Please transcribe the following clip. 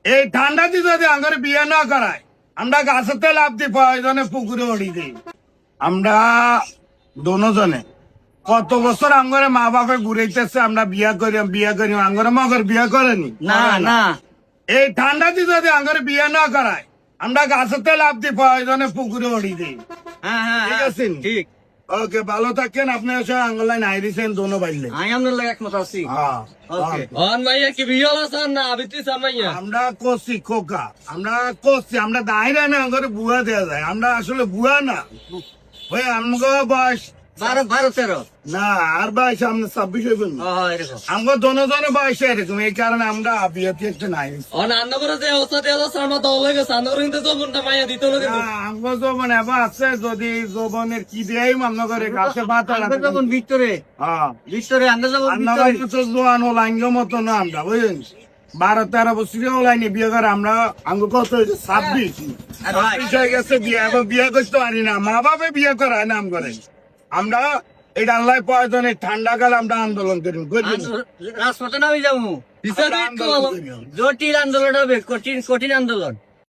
এই ঠান্ডাতে যদি আঙ্গরে বিয়ে না করায় আমরা গাছেতে লাভ দি প্রয়োজনে পুকুরে উড়ি দিই। আমরা দোনোজনে কত বছর আঙ্গরে মা বাপে ঘুরাইতেছে আমরা বিয়া করি আঙ্গরে মগর বিয়া করেনি না না এই ঠান্ডাতে যদি আঙ্গরে বিয়ে না করায় আমরা গাছেতে লাভ দি প্রয়োজনে পুকুরে উড়ি দিই। হ্যাঁ হ্যাঁ ঠিক আছে ঠিক ওকে ভালো থাকেন আপনার সঙ্গে আঙ্গলাইন আইরিছেন দোনো বাইলে আমি আপনার লাগে একমত আছি হ্যাঁ ওকে অন মাইয়া কি বিয়ল আছেন না আবিতি সামাইয়া আমরা করছি খোকা আমরা দাঁড়িয়ে না করে বুয়া দেওয়া যায় আমরা আসলে বুয়া না ওই আমগো বয়স 12-13 না আর বয়স আমরা 26 হইবেন এরকম আমগো দোনোজনের বয়স এরকম এই কারণে আমরা বিয়েতে একটু নাই অন আন্না করে যে অবস্থা দেওয়া সামা দল হয়ে গেছে আন্না করে কিন্তু যৌবনটা মাইয়া দিত না কিন্তু আমগো যৌবন এবার আছে যদি যৌবনের কি দেয় আমরা করে গাছে বাতা আমরা যখন ভিতরে হ্যাঁ আমরা যখন আমরা তো জোয়ান হল আঙ্গ মতো না আমরা বুঝলেন 12-13 বছরে হলাইনি বিয়ে করে আমরা আঙ্গ কত হয়েছে 26 হয়ে গেছে বিয়ে এখন বিয়ে করতে পারি না মা বাপে বিয়ে করায় না করে আমরা এই আল্লাহ প্রয়োজনে ঠান্ডা কাল আমরা আন্দোলন করি রাজপথে নামি যাবো বিচারে একটু ভালো জটিল আন্দোলন হবে কঠিন কঠিন আন্দোলন